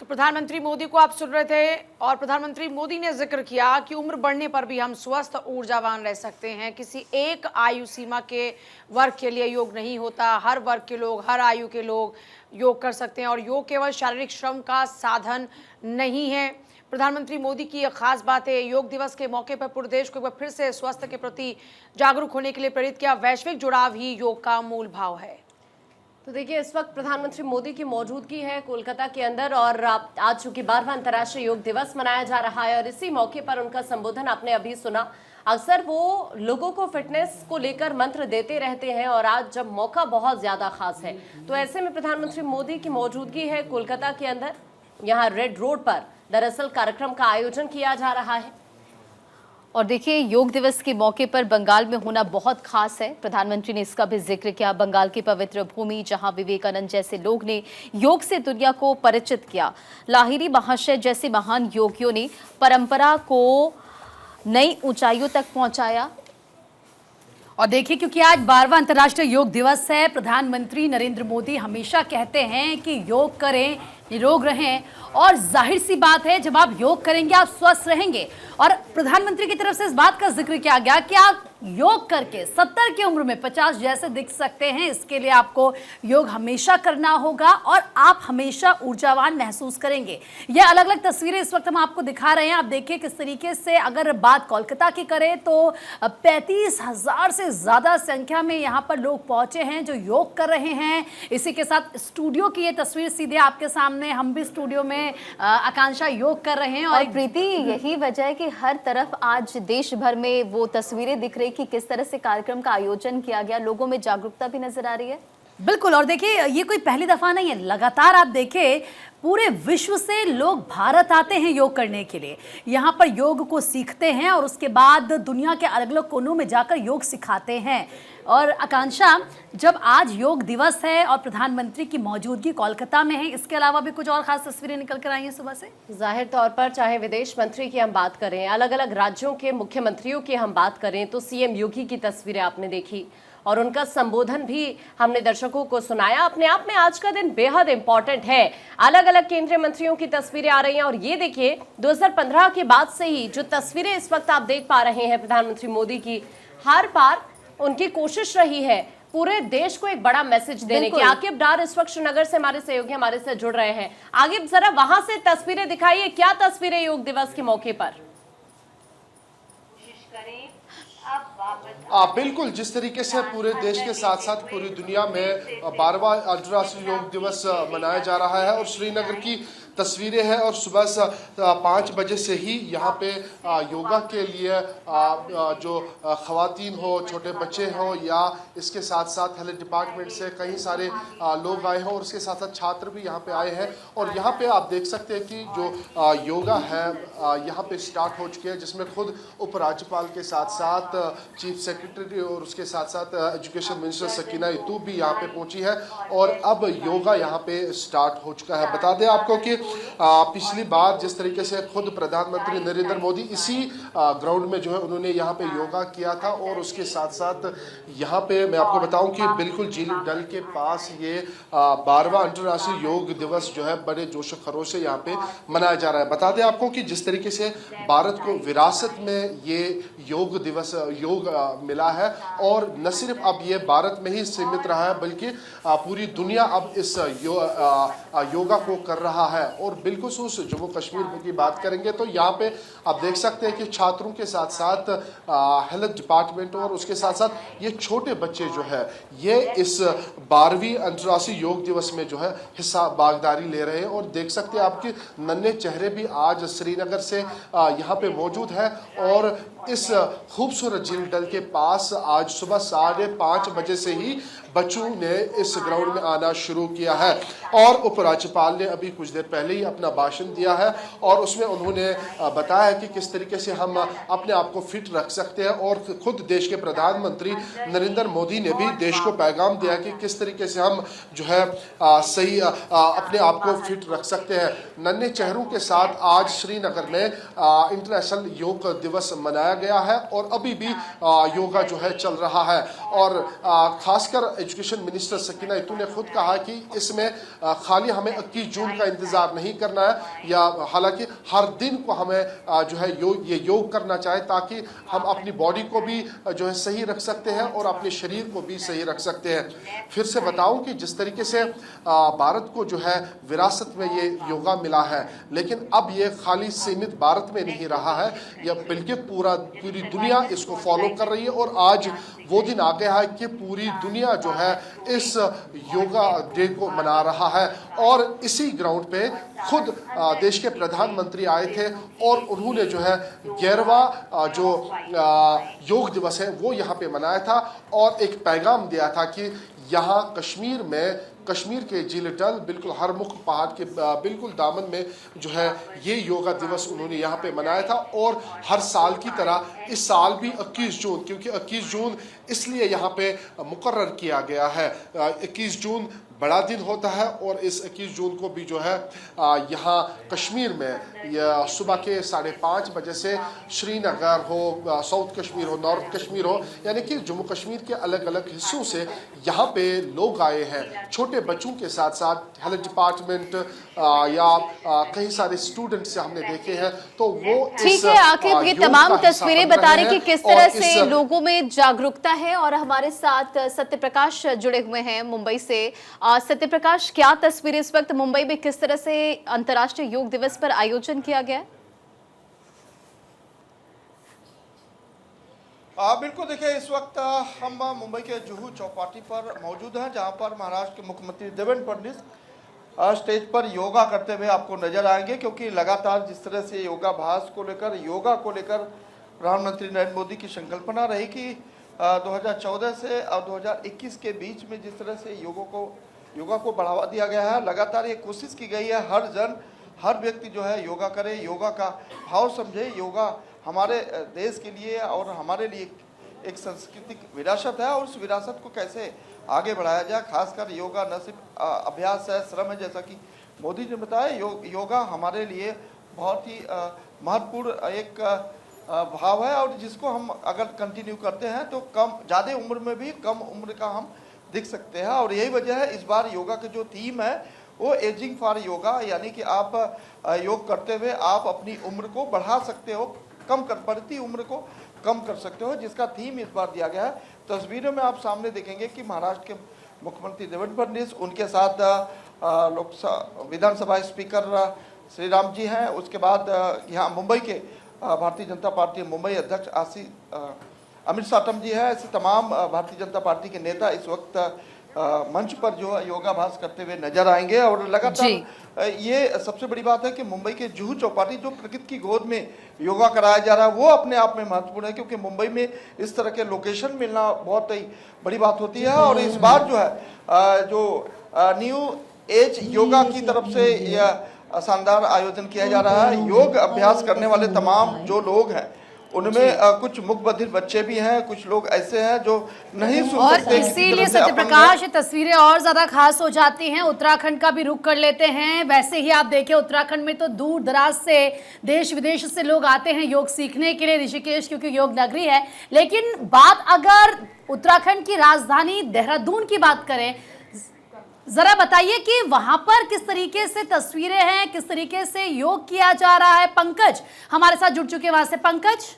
प्रधानमंत्री मोदी को आप सुन रहे थे और प्रधानमंत्री मोदी ने जिक्र किया कि उम्र बढ़ने पर भी हम स्वस्थ ऊर्जावान रह सकते हैं। किसी एक आयु सीमा के वर्ग के लिए योग नहीं होता। हर वर्ग के लोग, हर आयु के लोग योग कर सकते हैं और योग केवल शारीरिक श्रम का साधन नहीं है। प्रधानमंत्री मोदी की यह खास बात है। योग दिवस के मौके पर पूरे देश को एक बार फिर से स्वास्थ्य के प्रति जागरूक होने के लिए प्रेरित किया। वैश्विक जुड़ाव ही योग का मूल भाव है। तो देखिए, इस वक्त प्रधानमंत्री मोदी की मौजूदगी है कोलकाता के अंदर और आज चूंकि 12वां अंतर्राष्ट्रीय योग दिवस मनाया जा रहा है और इसी मौके पर उनका संबोधन आपने अभी सुना। अक्सर वो लोगों को फिटनेस को लेकर मंत्र देते रहते हैं और आज जब मौका बहुत ज्यादा खास है तो ऐसे में प्रधानमंत्री मोदी की मौजूदगी है कोलकाता के अंदर। यहाँ रेड रोड पर दरअसल कार्यक्रम का आयोजन किया जा रहा है। और देखिए, योग दिवस के मौके पर बंगाल में होना बहुत खास है। प्रधानमंत्री ने इसका भी जिक्र किया। बंगाल की पवित्र भूमि जहां विवेकानंद जैसे लोग ने योग से दुनिया को परिचित किया। लाहिरी महाशय जैसे महान योगियों ने परंपरा को नई ऊंचाइयों तक पहुंचाया। और देखिए, क्योंकि आज 12वां अंतर्राष्ट्रीय योग दिवस है, प्रधानमंत्री नरेंद्र मोदी हमेशा कहते हैं कि योग करें, निरोग रहें और जाहिर सी बात है जब आप योग करेंगे आप स्वस्थ रहेंगे। और प्रधानमंत्री की तरफ से इस बात का जिक्र किया गया कि आप योग करके 70 की उम्र में 50 जैसे दिख सकते हैं। इसके लिए आपको योग हमेशा करना होगा और आप हमेशा ऊर्जावान महसूस करेंगे। यह अलग अलग तस्वीरें इस वक्त हम आपको दिखा रहे हैं। आप देखिए किस तरीके से, अगर बात कोलकाता की करें तो 35,000 से ज़्यादा संख्या में यहाँ पर लोग पहुँचे हैं जो योग कर रहे हैं। इसी के साथ स्टूडियो की ये तस्वीर सीधे आपके सामने, हम भी स्टूडियो में आकांक्षा योग कर रहे हैं। और प्रीति, यही वजह है कि हर तरफ आज देश भर में वो तस्वीरें दिख रही कि किस तरह से कार्यक्रम का आयोजन किया गया। लोगों में जागरूकता भी नजर आ रही है। बिल्कुल। और देखिए, ये कोई पहली दफा नहीं है, लगातार आप देखें पूरे विश्व से लोग भारत आते हैं योग करने के लिए। यहाँ पर योग को सीखते हैं और उसके बाद दुनिया के अलग अलग कोनों में जाकर योग सिखाते हैं। और आकांक्षा, जब आज योग दिवस है और प्रधानमंत्री की मौजूदगी कोलकाता में है, इसके अलावा भी कुछ और खास तस्वीरें निकल कर आई हैं सुबह से। जाहिर तौर पर चाहे विदेश मंत्री की हम बात करें, अलग अलग राज्यों के मुख्यमंत्रियों की हम बात करें, तो सीएम योगी की तस्वीरें आपने देखी और उनका संबोधन भी हमने दर्शकों को सुनाया। अपने आप में आज का दिन बेहद इंपॉर्टेंट है। अलग अलग केंद्रीय मंत्रियों की तस्वीरें आ रही हैं और ये देखिए 2015 के बाद से ही जो तस्वीरें इस वक्त आप देख पा रहे हैं प्रधानमंत्री मोदी की, हर बार उनकी कोशिश रही है पूरे देश को एक बड़ा मैसेज देने की। आकिब डार इस वक्त श्रीनगर से हमारे सहयोगी हमारे से जुड़ रहे हैं। आकिब, जरा वहां से तस्वीरें दिखाइए, क्या तस्वीरें योग दिवस के मौके पर? बिल्कुल, जिस तरीके से पूरे देश के साथ साथ पूरी दुनिया में 12वां अंतर्राष्ट्रीय योग दिवस मनाया जा रहा है और श्रीनगर की तस्वीरें हैं और सुबह 5 बजे से ही यहाँ पे योगा के लिए जो ख़वातीन हो, छोटे बच्चे हों या इसके साथ साथ हेल्थ डिपार्टमेंट से कई सारे लोग आए हैं और उसके साथ साथ छात्र भी यहाँ पे आए हैं। और यहाँ पे आप देख सकते हैं कि जो योगा है यहाँ पे स्टार्ट हो चुके हैं, जिसमें खुद उपराज्यपाल के साथ साथ चीफ सेक्रेटरी और उसके साथ साथ एजुकेशन मिनिस्टर सकीना यतूब भी यहाँ पे पहुँची है और अब योगा यहाँ पे स्टार्ट हो चुका है। बता दें आपको कि पिछली बार जिस तरीके से खुद प्रधानमंत्री नरेंद्र मोदी इसी ग्राउंड में जो है उन्होंने यहाँ पे योगा किया था और उसके साथ साथ यहाँ पे मैं आपको बताऊं कि बिल्कुल झील डल के पास ये 12वां अंतर्राष्ट्रीय योग दिवस जो है बड़े जोश खरोश से यहाँ पे मनाया जा रहा है। बता दें आपको कि जिस तरीके से भारत को विरासत में ये योग दिवस मिला है और न सिर्फ अब ये भारत में ही सीमित रहा है बल्कि पूरी दुनिया अब इस योगा को कर रहा है। और बिल्कुल जम्मू कश्मीर की बात करेंगे तो यहाँ पे आप देख सकते हैं कि छात्रों के साथ साथ हेल्थ डिपार्टमेंट और उसके साथ साथ ये छोटे बच्चे जो है ये इस 12वीं अंतर्राष्ट्रीय योग दिवस में जो है हिस्सा भागीदारी ले रहे हैं। और देख सकते हैं आपके नन्हे चेहरे भी आज श्रीनगर से यहाँ पे मौजूद है और इस खूबसूरत झील डल के पास आज सुबह 5:30 बजे से ही बच्चों ने इस ग्राउंड में आना शुरू किया है। और उपराज्यपाल ने अभी कुछ देर पहले ही अपना भाषण दिया है और उसमें उन्होंने बताया कि किस तरीके से हम अपने आप को फिट रख सकते हैं और खुद देश के प्रधानमंत्री नरेंद्र मोदी ने भी देश को पैगाम दिया कि किस तरीके से हम जो है सही अपने आप को फिट रख सकते हैं। नन्हे चेहरों के साथ आज श्रीनगर में इंटरनेशनल योग दिवस मनाया मनाया गया है और अभी भी योगा जो है चल रहा है। और खासकर एजुकेशन मिनिस्टर सकीना इतू ने खुद कहा कि इसमें खाली हमें 21 जून का इंतजार नहीं करना है, या हालांकि हर दिन को हमें जो है योग करना चाहिए, ताकि हम अपनी बॉडी को भी जो है सही रख सकते हैं और अपने शरीर को भी सही रख सकते हैं। फिर से बताऊं कि जिस तरीके से भारत को जो है विरासत में ये योगा मिला है, लेकिन अब ये खाली सीमित भारत में नहीं रहा है, यह बल्कि पूरी दुनिया इसको फॉलो कर रही है। और आज वो दिन आ गया है कि पूरी दुनिया जो है इस योगा डे को मना रहा है। और इसी ग्राउंड पे खुद देश के प्रधानमंत्री आए थे और उन्होंने जो है 11वां जो योग दिवस है वो यहाँ पे मनाया था और एक पैगाम दिया था कि यहाँ कश्मीर के झील डल बिल्कुल हरमुख पहाड़ के बिल्कुल दामन में जो है ये योगा दिवस उन्होंने यहाँ पे मनाया था। और हर साल की तरह इस साल भी 21 जून, क्योंकि 21 जून इसलिए यहाँ पे मुकर्रर किया गया है, 21 जून बड़ा दिन होता है। और इस 21 जून को भी जो है यहाँ कश्मीर में सुबह के 5:30 बजे से श्रीनगर हो, साउथ कश्मीर हो, नॉर्थ कश्मीर हो, यानी कि जम्मू कश्मीर के अलग अलग हिस्सों से यहाँ पे लोग आए हैं, छोटे बच्चों के साथ साथ हेल्थ डिपार्टमेंट या कई सारे स्टूडेंट से हमने देखे हैं। तो वो ठीक है, आखिर ये तमाम तस्वीरें बता रही कि किस तरह से लोगों में जागरूकता है। और हमारे साथ सत्यप्रकाश जुड़े हुए हैं मुंबई से। सत्यप्रकाश, क्या तस्वीरें इस वक्त मुंबई में किस तरह से अंतर्राष्ट्रीय योग दिवस पर आयोजन किया गया है? बिल्कुल, देखिए इस वक्त हम मुंबई के जुहू चौपाटी पर मौजूद हैं, जहां पर महाराष्ट्र के मुख्यमंत्री देवेंद्र फडणवीस स्टेज पर योगा करते हुए आपको नजर आएंगे। क्योंकि लगातार जिस तरह से योगाभ्यास को लेकर, योगा को लेकर प्रधानमंत्री नरेंद्र मोदी की संकल्पना रही कि 2014 से और 2021 के बीच में जिस तरह से योगा को बढ़ावा दिया गया है, लगातार ये कोशिश की गई है हर व्यक्ति जो है योगा करे, योगा का भाव समझे। योगा हमारे देश के लिए और हमारे लिए एक सांस्कृतिक विरासत है और उस विरासत को कैसे आगे बढ़ाया जाए। खासकर योगा न सिर्फ अभ्यास है, श्रम है, जैसा कि मोदी जी ने बताया, योगा हमारे लिए बहुत ही महत्वपूर्ण एक भाव है और जिसको हम अगर कंटिन्यू करते हैं तो ज़्यादा उम्र में भी कम उम्र का हम दिख सकते हैं। और यही वजह है इस बार योगा की जो थीम है वो एजिंग फॉर योगा, यानी कि आप योग करते हुए आप अपनी उम्र को बढ़ा सकते हो, बढ़ती उम्र को कम कर सकते हो, जिसका थीम इस बार दिया गया है। तस्वीरों में आप सामने देखेंगे कि महाराष्ट्र के मुख्यमंत्री देवेंद्र फडणवीस, उनके साथ विधानसभा स्पीकर श्री राम जी हैं। उसके बाद यहाँ मुंबई के भारतीय जनता पार्टी मुंबई अध्यक्ष अमित साटम जी है। ऐसे तमाम भारतीय जनता पार्टी के नेता इस वक्त मंच पर जो है योगाभ्यास करते हुए नजर आएंगे। और लगातार ये सबसे बड़ी बात है कि मुंबई के जुहू चौपाटी जो प्रकृति की गोद में योगा कराया जा रहा है वो अपने आप में महत्वपूर्ण है, क्योंकि मुंबई में इस तरह के लोकेशन मिलना बहुत ही बड़ी बात होती है। और इस बार जो है जो न्यू एज योगा की तरफ से यह शानदार आयोजन किया जा रहा है। योग अभ्यास करने वाले तमाम जो लोग हैं उनमें कुछ मुख बधिर बच्चे भी हैं, कुछ लोग ऐसे हैं जो नहीं सुन और सकते। इसीलिए सत्यप्रकाश तस्वीरें और ज्यादा खास हो जाती हैं। उत्तराखंड का भी रुख कर लेते हैं। वैसे ही आप देखिए उत्तराखंड में तो दूर दराज से देश विदेश से लोग आते हैं योग सीखने के लिए, ऋषिकेश क्योंकि योग नगरी है। लेकिन बात अगर उत्तराखंड की राजधानी देहरादून की बात करें, जरा बताइए कि वहां पर किस तरीके से तस्वीरें हैं, किस तरीके से योग किया जा रहा है। पंकज हमारे साथ जुड़ चुके हैं वहां से। पंकज,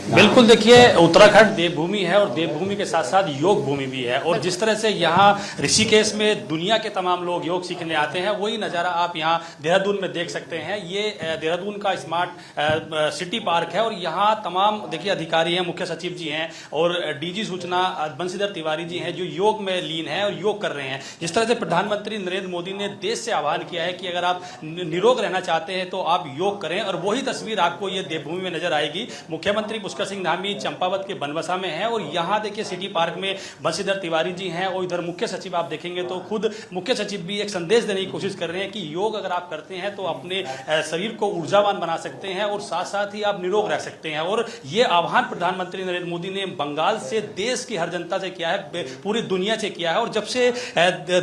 बिल्कुल, देखिए उत्तराखंड देवभूमि है और देवभूमि के साथ साथ योग भूमि भी है। और जिस तरह से यहाँ ऋषिकेश में दुनिया के तमाम लोग योग सीखने आते हैं, वही नज़ारा आप यहाँ देहरादून में देख सकते हैं। ये देहरादून का स्मार्ट सिटी पार्क है और यहाँ तमाम देखिए अधिकारी हैं, मुख्य सचिव जी हैं और डीजी सूचना बंशीधर तिवारी जी हैं जो योग में लीन हैं और योग कर रहे हैं। जिस तरह से प्रधानमंत्री नरेंद्र मोदी ने देश से आह्वान किया है कि अगर आप निरोग रहना चाहते हैं तो आप योग करें, और वही तस्वीर आपको ये देवभूमि में नजर आएगी। मुख्यमंत्री पुष्कर सिंह धामी चंपावत के बनबसा में है और यहाँ देखिए सिटी पार्क में बंशीधर तिवारी जी हैं और इधर मुख्य सचिव आप देखेंगे तो खुद मुख्य सचिव भी एक संदेश देने की कोशिश कर रहे हैं कि योग अगर आप करते हैं तो अपने शरीर को ऊर्जावान बना सकते हैं और साथ साथ ही आप निरोग रह सकते हैं। और ये आह्वान प्रधानमंत्री नरेंद्र मोदी ने बंगाल से देश की हर जनता से किया है, पूरी दुनिया से किया है। और जब से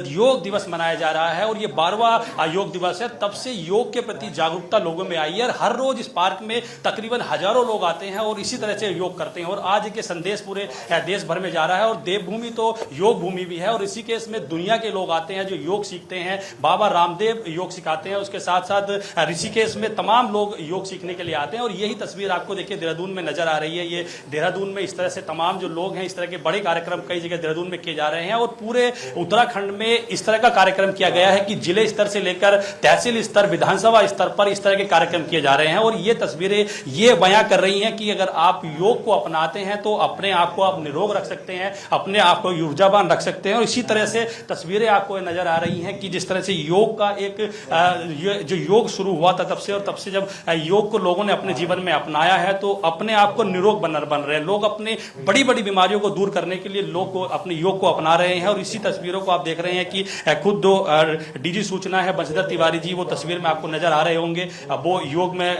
योग दिवस मनाया जा रहा है और ये 12वां योग दिवस है, तब से योग के प्रति जागरूकता लोगों में आई है और हर रोज इस पार्क में तकरीबन हजारों लोग आते हैं और इसी तरह से योग करते हैं। और आज के संदेश पूरे देश भर में जा रहा है और देवभूमि तो योग भूमि भी है और इसी केस में दुनिया के लोग आते हैं जो योग सीखते हैं। बाबा रामदेव योग सिखाते हैं, उसके साथ साथ ऋषिकेश में तमाम लोग योग सीखने के लिए आते हैं। और यही तस्वीर आपको देखिए देहरादून में नजर आ रही है। ये देहरादून में इस तरह से तमाम जो लोग हैं, इस तरह के बड़े कार्यक्रम कई जगह देहरादून में किए जा रहे हैं और पूरे उत्तराखंड में इस तरह का कार्यक्रम किया गया है कि जिले स्तर से लेकर तहसील स्तर, विधानसभा स्तर पर इस तरह के कार्यक्रम किए जा रहे हैं। और ये तस्वीरें ये बयां कर रही हैं कि अगर आप योग को अपनाते हैं तो अपने आप को आप निरोग रख सकते हैं, अपने आप को ऊर्जावान रख सकते हैं। और इसी तरह से तस्वीरें आपको नजर आ रही हैं कि जिस तरह से योग का एक जो योग शुरू हुआ था तब से, और तब से जब योग को लोगों ने अपने जीवन में अपनाया है तो अपने आप को निरोग बन रहे हैं लोग। अपने बड़ी बड़ी बीमारियों को दूर करने के लिए लोग को अपने योग को अपना रहे हैं। और इसी तस्वीरों को आप देख रहे हैं कि खुद दो डीजी सूचना है बंशीधर तिवारी जी, वो तस्वीर में आपको नजर आ रहे होंगे। वो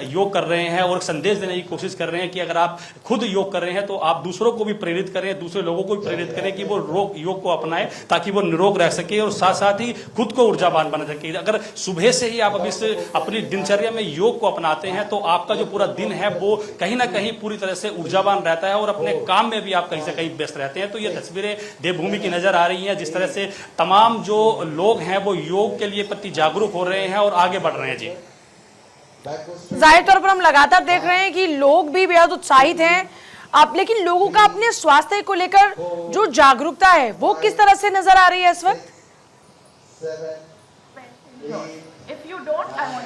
योग कर रहे हैं और संदेश देने की कोशिश कर रहे हैं कि अगर आप खुद योग कर रहे हैं तो आप दूसरों को भी प्रेरित करें, दूसरे लोगों को भी प्रेरित करें कि वो योग को अपनाएं ताकि वो निरोग रह सके और साथ साथ ही खुद को ऊर्जावान बना सके। अगर सुबह से ही आप अपनी दिनचर्या में योग को अपनाते हैं तो आपका जो पूरा दिन है वो कहीं ना कहीं पूरी तरह से ऊर्जावान रहता है और अपने काम में भी आप कहीं से कहीं व्यस्त रहते हैं। तो ये तस्वीरें देवभूमि की नजर आ रही हैं, जिस तरह से तमाम जो लोग हैं वो योग के लिए प्रति जागरूक हो रहे हैं और आगे बढ़ रहे हैं। जी, जाहिर तौर पर हम लगातार देख रहे हैं कि लोग भी बेहद उत्साहित हैं आप, लेकिन लोगों का अपने स्वास्थ्य को लेकर जो जागरूकता है वो किस तरह से नजर आ रही है इस वक्त?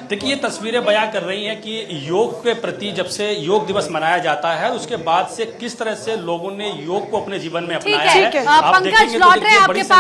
देखिए ये तस्वीरें बयां कर रही हैं कि योग के प्रति जब से योग दिवस मनाया जाता है उसके बाद से किस तरह से लोगों ने योग को अपने जीवन में अपनाया है। पंकज लौट रहे हैं आपके पास।